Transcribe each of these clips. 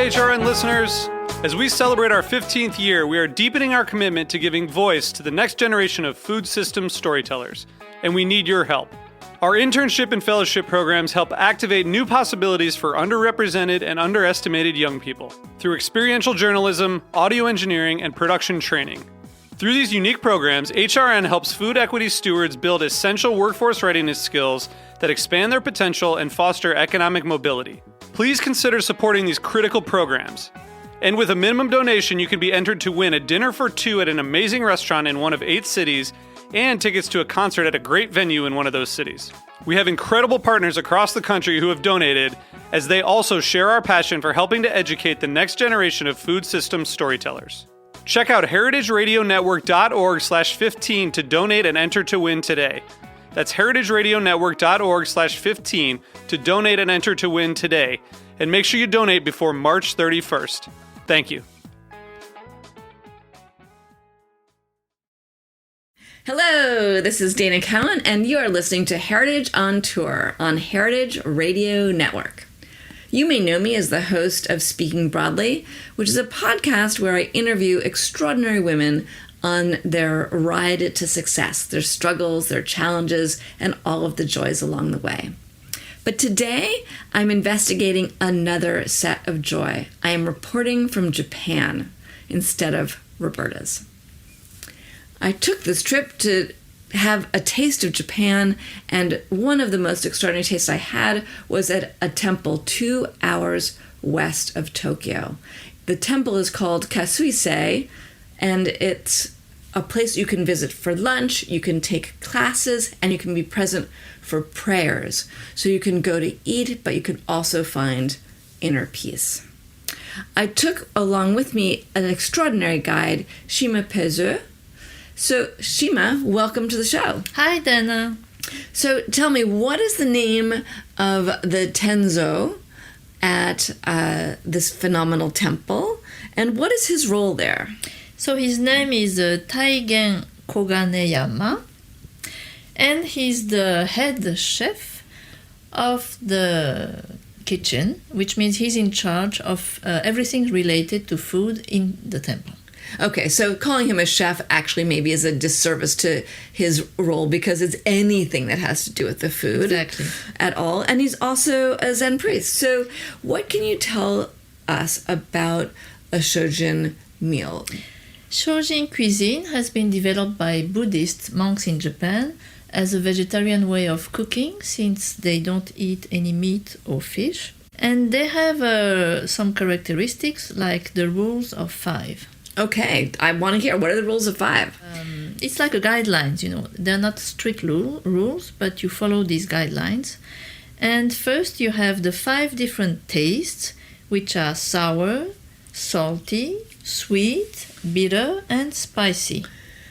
HRN listeners. As we celebrate our 15th year, we are deepening our commitment to giving voice to the next generation of food systems storytellers, and we need your help. Our internship and fellowship programs help activate new possibilities for underrepresented and underestimated young people through experiential journalism, audio engineering, and production training. Through these unique programs, HRN helps food equity stewards build essential workforce readiness skills that expand their potential and foster economic mobility. Please consider supporting these critical programs. And with a minimum donation, you can be entered to win a dinner for two at an amazing restaurant in one of 8 cities and tickets to a concert at a great venue in one of those cities. We have incredible partners across the country who have donated, as they also share our passion for helping to educate the next generation of food systems storytellers. Check out heritageradionetwork.org/15 to donate and enter to win today. That's heritageradionetwork.org/15 to donate and enter to win today. And make sure you donate before March 31st. Thank you. Hello, this is Dana Cowin, and you are listening to Heritage on Tour on Heritage Radio Network. You may know me as the host of Speaking Broadly, which is a podcast where I interview extraordinary women on their ride to success, their struggles, their challenges, and all of the joys along the way. But today, I'm investigating another set of joy. I am reporting from Japan instead of Roberta's. I took this trip to have a taste of Japan, and one of the most extraordinary tastes I had was at a temple 2 hours west of Tokyo. The temple is called Kasuisai, and it's a place you can visit for lunch, you can take classes, and you can be present for prayers. So you can go to eat, but you can also find inner peace. I took along with me an extraordinary guide, Shima Pezeu. So, Shima, welcome to the show. Hi, Dana. So, tell me, what is the name of the Tenzo at this phenomenal temple, and what is his role there? So, his name is Taigen Koganeyama, and he's the head chef of the kitchen, which means he's in charge of everything related to food in the temple. Okay, so calling him a chef actually maybe is a disservice to his role because it's anything that has to do with the food at all. And he's also a Zen priest. So what can you tell us about a Shojin meal? Shojin cuisine has been developed by Buddhist monks in Japan as a vegetarian way of cooking since they don't eat any meat or fish. And they have some characteristics like the rules of 5. Okay, I want to hear. What are the rules of 5? It's like a guidelines, They're not strict rules, but you follow these guidelines. And first you have the 5 different tastes, which are sour, salty, sweet, bitter, and spicy.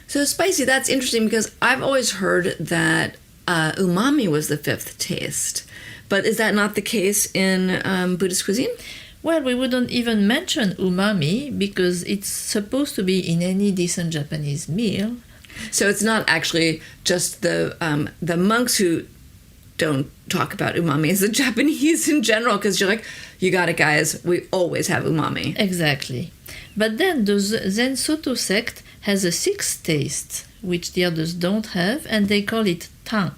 So spicy, that's interesting because I've always heard that umami was the 5th taste. But is that not the case in Buddhist cuisine? Well, we wouldn't even mention umami because it's supposed to be in any decent Japanese meal. So it's not actually just the monks who don't talk about umami. It's the Japanese in general because you're like, you got it, guys. We always have umami. Exactly. But then the Zen Soto sect has a 6th taste, which the others don't have, and they call it tan.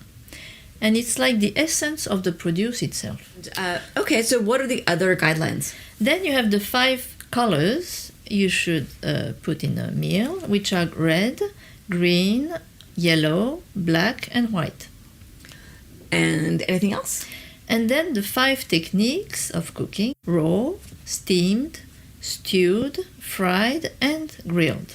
And it's like the essence of the produce itself. Okay, so what are the other guidelines? Then you have the 5 colors you should put in a meal, which are red, green, yellow, black, and white. And anything else? And then the 5 techniques of cooking: raw, steamed, stewed, fried, and grilled.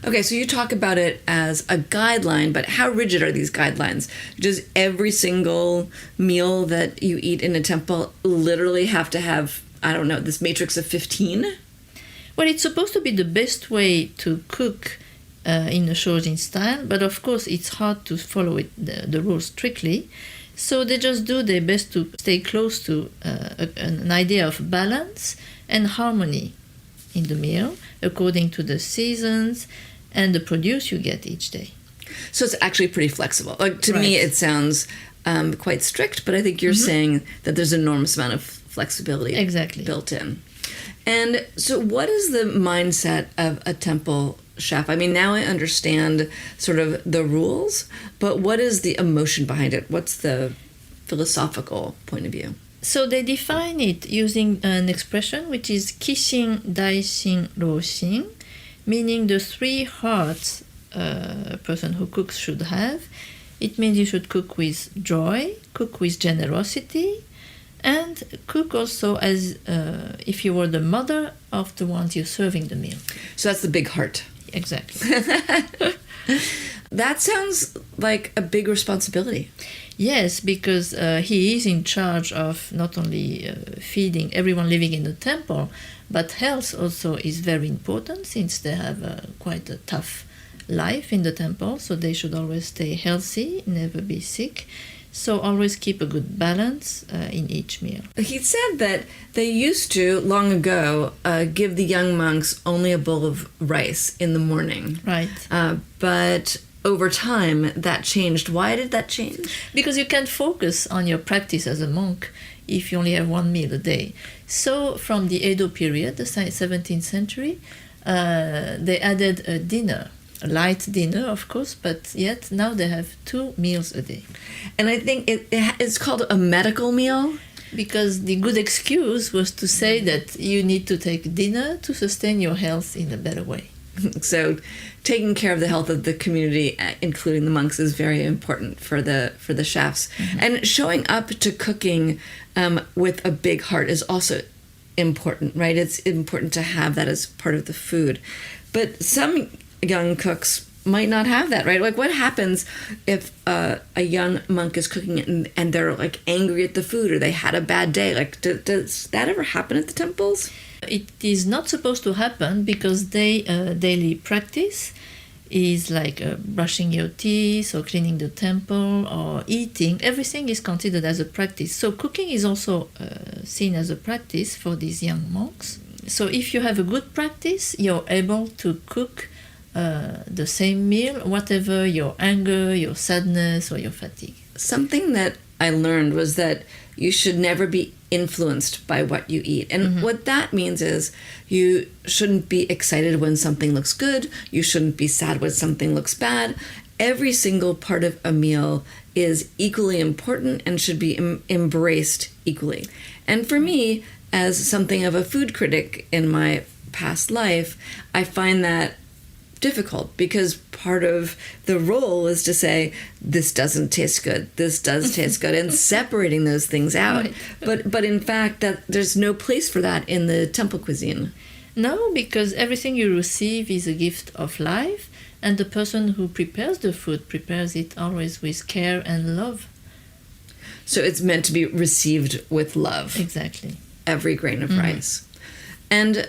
Okay, so you talk about it as a guideline, but how rigid are these guidelines? Does every single meal that you eat in a temple literally have to have, I don't know, this matrix of 15? Well, it's supposed to be the best way to cook in a Shojin style, but of course it's hard to follow the rules strictly. So they just do their best to stay close to an idea of balance and harmony in the meal according to the seasons and the produce you get each day. So it's actually pretty flexible. Like to me, it sounds quite strict, but I think you're saying that there's an enormous amount of flexibility built in. And so what is the mindset of a temple chef? I mean, now I understand sort of the rules, but what is the emotion behind it? What's the philosophical point of view? So they define it using an expression which is kishin, daishin, roshin, meaning the 3 hearts a person who cooks should have. It means you should cook with joy, cook with generosity, and cook also as if you were the mother of the ones you're serving the meal. So that's the big heart. Exactly. That sounds like a big responsibility. Yes, because he is in charge of not only feeding everyone living in the temple, but health also is very important since they have quite a tough life in the temple, so they should always stay healthy, never be sick. So always keep a good balance in each meal. He said that they used to, long ago, give the young monks only a bowl of rice in the morning. Right. But over time, that changed. Why did that change? Because you can't focus on your practice as a monk if you only have one meal a day. So from the Edo period, the 17th century, they added a dinner. A light dinner, of course, but yet now they have 2 meals a day. And I think it's called a medical meal. Because the good excuse was to say that you need to take dinner to sustain your health in a better way. So taking care of the health of the community, including the monks, is very important for the chefs. Mm-hmm. And showing up to cooking with a big heart is also important, right? It's important to have that as part of the food. But some young cooks might not have that, right? Like, what happens if a young monk is cooking and they're like angry at the food, or they had a bad day? Like, does that ever happen at the temples? It is not supposed to happen because their daily practice is like brushing your teeth or cleaning the temple or eating. Everything is considered as a practice. So cooking is also seen as a practice for these young monks. So if you have a good practice, you're able to cook the same meal, whatever your anger, your sadness, or your fatigue. Something that I learned was that you should never be influenced by what you eat. And what that means is you shouldn't be excited when something looks good. You shouldn't be sad when something looks bad. Every single part of a meal is equally important and should be embraced equally. And for me, as something of a food critic in my past life, I find that difficult because part of the role is to say, this doesn't taste good, this does taste good, and separating those things out. Right. But in fact, that there's no place for that in the temple cuisine. No, because everything you receive is a gift of life, and the person who prepares the food prepares it always with care and love. So it's meant to be received with love. Exactly. Every grain of rice. And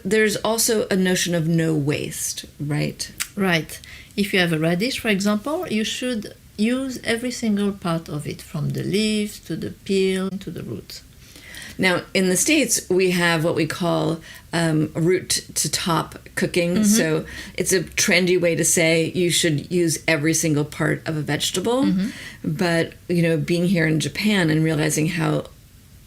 there's also a notion of no waste, right? Right. If you have a radish, for example, you should use every single part of it, from the leaves to the peel to the roots. Now, in the States, we have what we call root to top cooking. So it's a trendy way to say you should use every single part of a vegetable. But, you know, being here in Japan and realizing how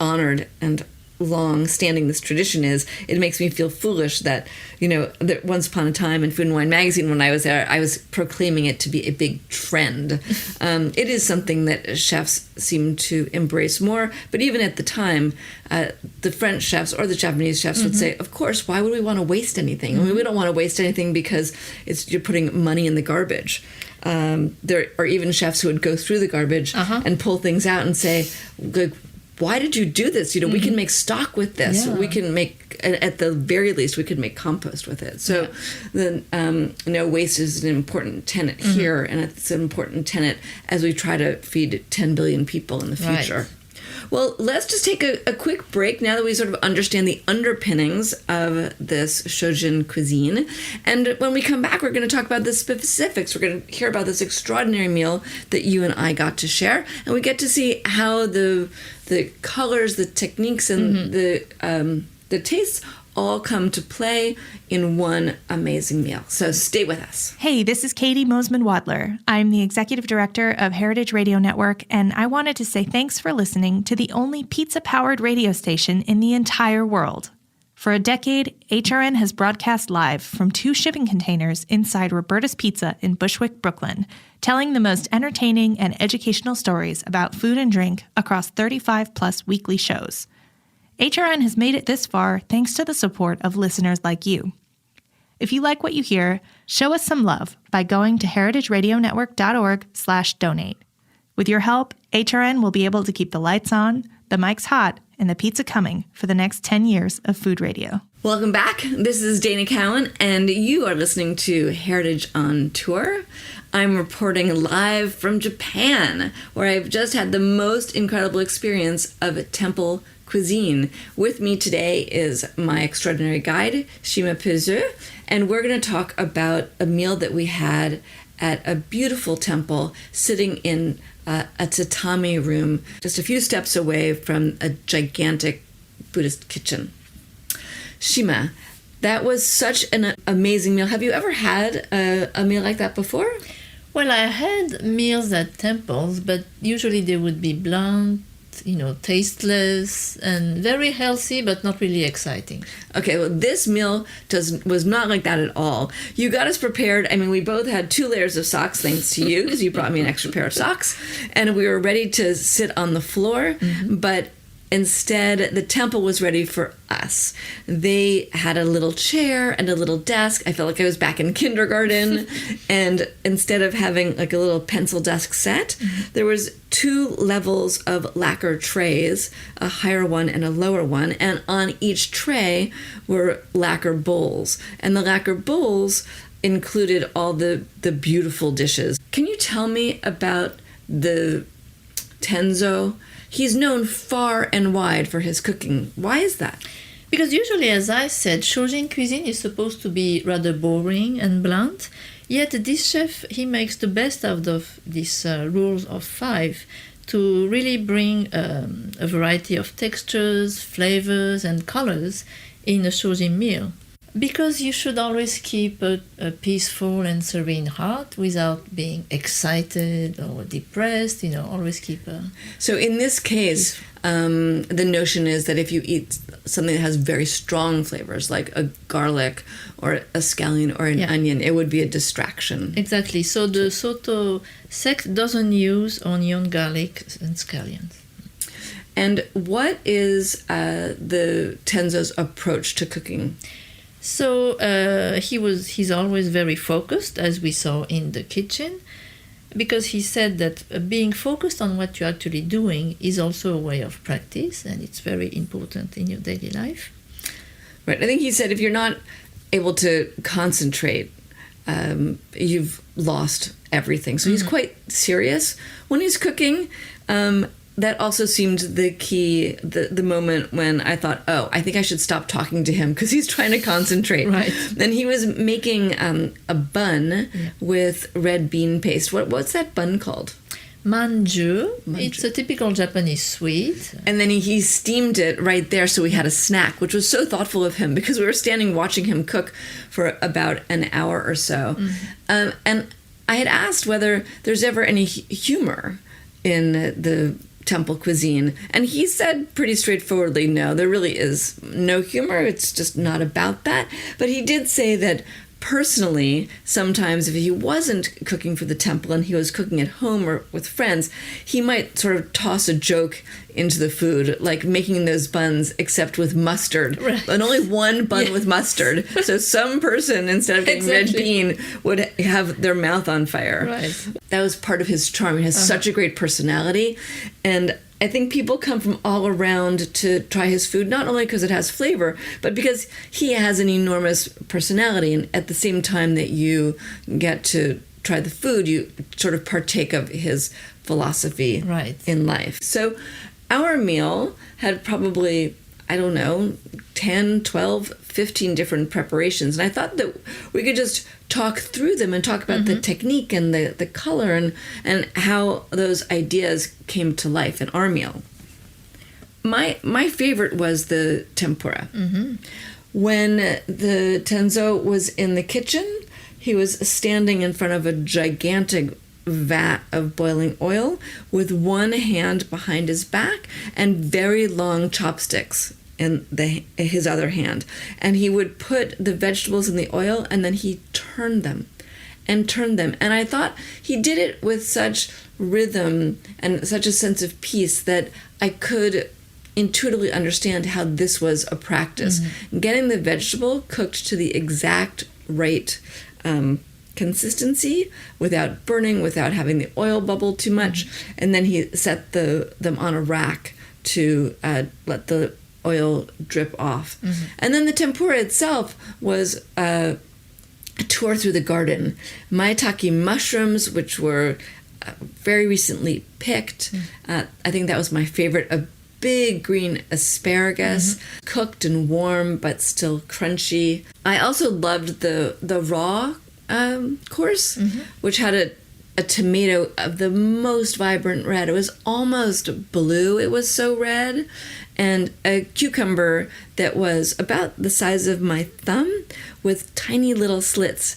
honored and long-standing this tradition is, it makes me feel foolish that, you know, that once upon a time in Food and Wine magazine, when I was there, I was proclaiming it to be a big trend. It is something that chefs seem to embrace more, but even at the time, the French chefs or the Japanese chefs would say, of course, why would we want to waste anything? I mean, we don't want to waste anything because you're putting money in the garbage. There are even chefs who would go through the garbage and pull things out and say, why did you do this? You know, we can make stock with this. Yeah. We can make, at the very least, we could make compost with it. So the no waste is an important tenet here, and it's an important tenet as we try to feed 10 billion people in the future. Right. Well, let's just take a quick break now that we sort of understand the underpinnings of this Shojin cuisine. And when we come back, we're going to talk about the specifics. We're going to hear about this extraordinary meal that you and I got to share. And we get to see how the colors, the techniques, and the tastes all come to play in one amazing meal. So stay with us. Hey, this is Katie Mosman-Wadler. I'm the Executive Director of Heritage Radio Network, and I wanted to say thanks for listening to the only pizza-powered radio station in the entire world. For a decade, HRN has broadcast live from 2 shipping containers inside Roberta's Pizza in Bushwick, Brooklyn, telling the most entertaining and educational stories about food and drink across 35-plus weekly shows. HRN has made it this far thanks to the support of listeners like you. If you like what you hear, show us some love by going to heritageradionetwork.org/donate. With your help, HRN will be able to keep the lights on, the mics hot, and the pizza coming for the next 10 years of food radio. Welcome back. This is Dana Cowin, and you are listening to Heritage on Tour. I'm reporting live from Japan, where I've just had the most incredible experience of temple cuisine. With me today is my extraordinary guide, Shima Pezeu, and we're going to talk about a meal that we had at a beautiful temple sitting in a tatami room just a few steps away from a gigantic Buddhist kitchen. Shima, that was such an amazing meal. Have you ever had a meal like that before? Well, I had meals at temples, but usually they would be blunt, tasteless, and very healthy, but not really exciting. Okay, well, this meal was not like that at all. You got us prepared. I mean, we both had 2 layers of socks, thanks to you, because you brought me an extra pair of socks, and we were ready to sit on the floor, but instead, the temple was ready for us. They had a little chair and a little desk. I felt like I was back in kindergarten. And instead of having like a little pencil desk set, there was 2 levels of lacquer trays, a higher one and a lower one. And on each tray were lacquer bowls. And the lacquer bowls included all the beautiful dishes. Can you tell me about the Tenzo? He's known far and wide for his cooking. Why is that? Because usually, as I said, Shojin cuisine is supposed to be rather boring and blunt. Yet this chef, he makes the best out of these rules of 5 to really bring a variety of textures, flavors, and colors in a Shojin meal. Because you should always keep a peaceful and serene heart without being excited or depressed, always keep a... So in this case, the notion is that if you eat something that has very strong flavors, like a garlic or a scallion or an onion, it would be a distraction. Exactly. So the Soto sect doesn't use onion, garlic, and scallions. And what is the Tenzo's approach to cooking? So he's always very focused, as we saw in the kitchen, because he said that being focused on what you're actually doing is also a way of practice, and it's very important in your daily life. Right. I think he said if you're not able to concentrate, you've lost everything. So he's quite serious when he's cooking. That also seemed the key, the moment when I thought, I think I should stop talking to him because he's trying to concentrate. Right. And he was making a bun with red bean paste. What's that bun called? Manju. It's a typical Japanese sweet. And then he steamed it right there so we had a snack, which was so thoughtful of him because we were standing watching him cook for about an hour or so. And I had asked whether there's ever any humor in the temple cuisine, and he said pretty straightforwardly, no, there really is no humor. It's just not about that. But he did say that personally, sometimes if he wasn't cooking for the temple and he was cooking at home or with friends, he might sort of toss a joke into the food, like making those buns except with mustard. Right. And only one bun with mustard. So some person, instead of getting red bean, would have their mouth on fire. Right. That was part of his charm. He has such a great personality. And I think people come from all around to try his food, not only because it has flavor, but because he has an enormous personality. And at the same time that you get to try the food, you sort of partake of his philosophy in life. So our meal had probably, 10, 12, 15 different preparations. And I thought that we could just talk through them and talk about the technique and the color and how those ideas came to life in our meal. My favorite was the tempura. When the Tenzo was in the kitchen, he was standing in front of a gigantic vat of boiling oil with one hand behind his back and very long chopsticks in his other hand. And he would put the vegetables in the oil, and then he turned them. And I thought he did it with such rhythm and such a sense of peace that I could intuitively understand how this was a practice. Getting the vegetable cooked to the exact right consistency without burning, without having the oil bubble too much. And then he set them on a rack to let the oil drip off. And then the tempura itself was a tour through the garden. Maitake mushrooms, which were very recently picked. I think that was my favorite. A big green asparagus, cooked and warm but still crunchy. I also loved the raw course, which had a tomato of the most vibrant red. It was almost blue. It was so red. And a cucumber that was about the size of my thumb with tiny little slits.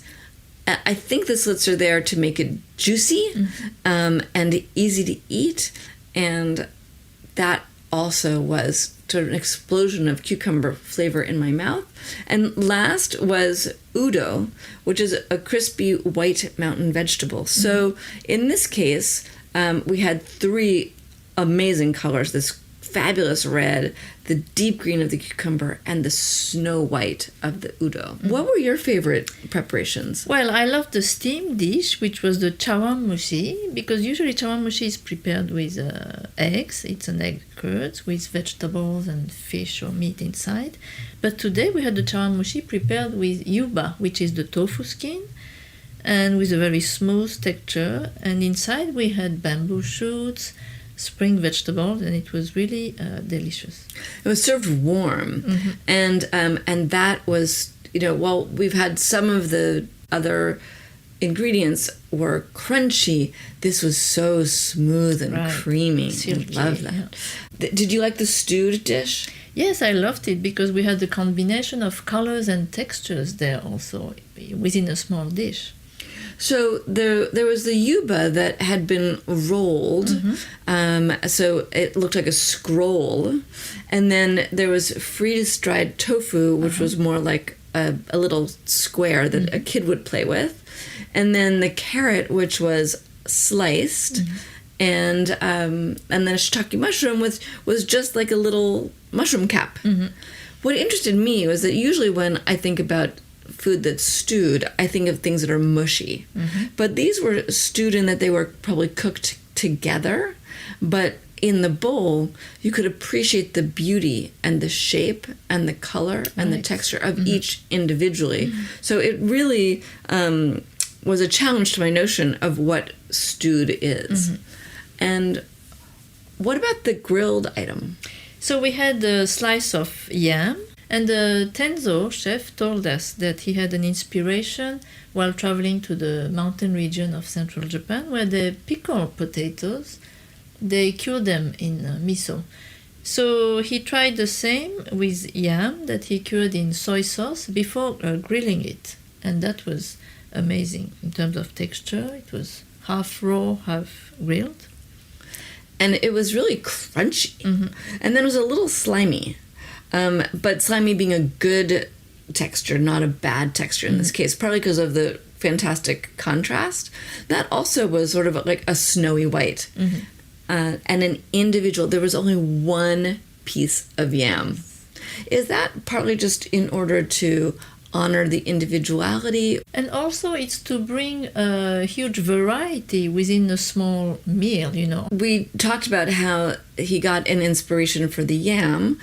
I think the slits are there to make it juicy and easy to eat. And that also was sort of an explosion of cucumber flavor in my mouth. And last was udo, which is a crispy white mountain vegetable. So in this case, we had three amazing colors: this fabulous red, the deep green of the cucumber, and the snow white of the udo. What were your favorite preparations? Well, I love the steamed dish, which was the chawanmushi, because usually chawanmushi is prepared with eggs. It's an egg curd with vegetables and fish or meat inside. But today we had the chawanmushi prepared with yuba, which is the tofu skin, and with a very smooth texture. And inside we had bamboo shoots, spring vegetables, and it was really delicious. It was served warm, and that was, while we've had some of the other ingredients were crunchy, this was so smooth and creamy. Silky, I love that. Yeah. Did you like the stewed dish? Yes, I loved it because we had the combination of colors and textures there also within a small dish. So there was the yuba that had been rolled, so it looked like a scroll, and then there was freeze-dried tofu, which was more like a little square that a kid would play with, and then the carrot, which was sliced, and then a shiitake mushroom was just like a little mushroom cap. What interested me was that usually when I think about food that's stewed, I think of things that are mushy. But these were stewed in that they were probably cooked together, but in the bowl, you could appreciate the beauty and the shape and the color and the texture of each individually. So it really was a challenge to my notion of what stewed is. And what about the grilled item? So we had a slice of yam, and the Tenzo chef told us that he had an inspiration while traveling to the mountain region of central Japan, where they pickle potatoes. They cure them in miso. So he tried the same with yam that he cured in soy sauce before grilling it. And that was amazing in terms of texture. It was half raw, half grilled. And it was really crunchy. And then it was a little slimy. But slimy being a good texture, not a bad texture in this case, probably because of the fantastic contrast. That also was sort of like a snowy white. And an individual, there was only one piece of yam. Is that partly just in order to honor the individuality? And also it's to bring a huge variety within a small meal, We talked about how he got an inspiration for the yam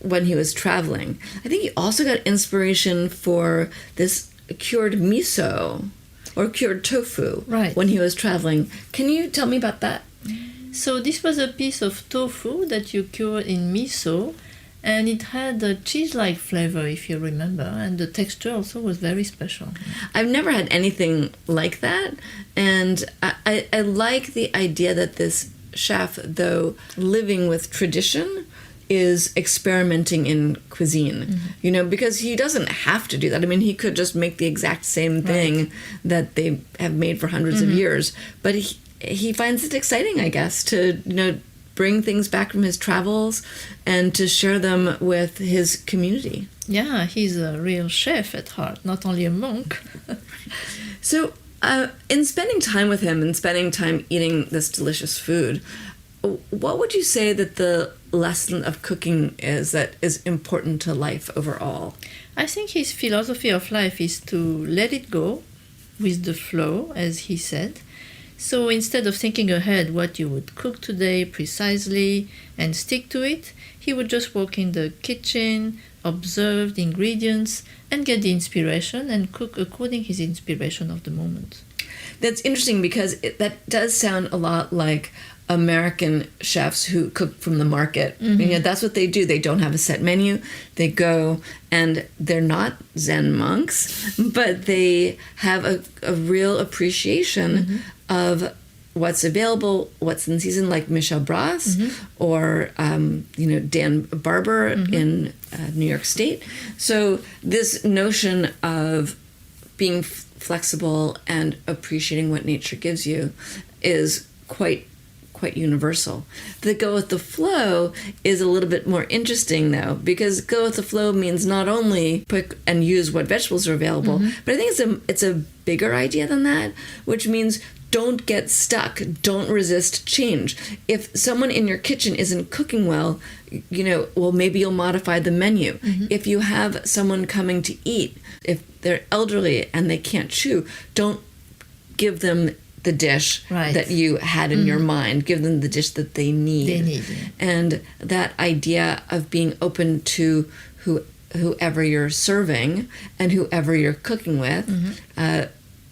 when he was traveling. I think he also got inspiration for this cured miso or cured tofu when he was traveling. Can you tell me about that? So this was a piece of tofu that you cured in miso, and it had a cheese-like flavor, if you remember, and the texture also was very special. I've never had anything like that, and I like the idea that this chef, though living with tradition, is experimenting in cuisine, because he doesn't have to do that. I mean, he could just make the exact same thing that they have made for hundreds of years, but he finds it exciting, I guess, to bring things back from his travels and to share them with his community. Yeah, he's a real chef at heart, not only a monk. So, in spending time with him and spending time eating this delicious food, what would you say that the lesson of cooking is that is important to life overall? I think his philosophy of life is to let it go with the flow, as he said. So instead of thinking ahead what you would cook today precisely and stick to it, he would just walk in the kitchen, observe the ingredients, and get the inspiration and cook according to his inspiration of the moment. That's interesting because that does sound a lot like American chefs who cook from the market. That's what they do. They don't have a set menu. They go, and they're not Zen monks, but they have a real appreciation of what's available, what's in season, like Michel Brass or Dan Barber in New York State. So this notion of being flexible and appreciating what nature gives you is quite universal. The go with the flow is a little bit more interesting, though, because go with the flow means not only pick and use what vegetables are available, but I think it's a bigger idea than that, which means don't get stuck. Don't resist change. If someone in your kitchen isn't cooking well, maybe you'll modify the menu. If you have someone coming to eat, if they're elderly and they can't chew, don't give them the dish that you had in your mind. Give them the dish that they need. And that idea of being open to whoever you're serving and whoever you're cooking with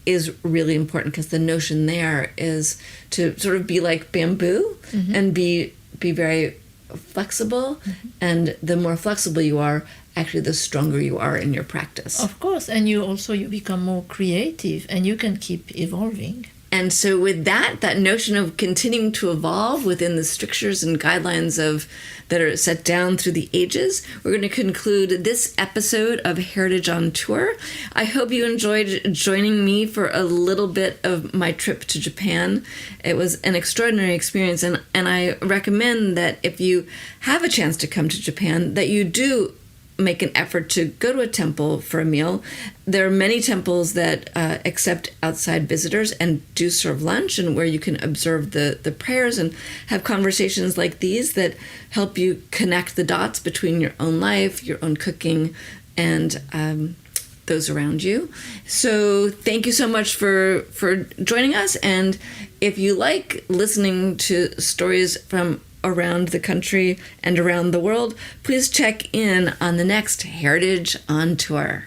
is really important, because the notion there is to sort of be like bamboo and be very flexible. And the more flexible you are, actually the stronger you are in your practice. Of course, and you become more creative and you can keep evolving. And so with that notion of continuing to evolve within the strictures and guidelines that are set down through the ages, we're going to conclude this episode of Heritage on Tour. I hope you enjoyed joining me for a little bit of my trip to Japan. It was an extraordinary experience, and I recommend that if you have a chance to come to Japan, that you do make an effort to go to a temple for a meal. There are many temples that accept outside visitors and do serve lunch, and where you can observe the prayers and have conversations like these that help you connect the dots between your own life, your own cooking, and those around you. So thank you so much for joining us. And if you like listening to stories from around the country and around the world, please check in on the next Heritage on Tour.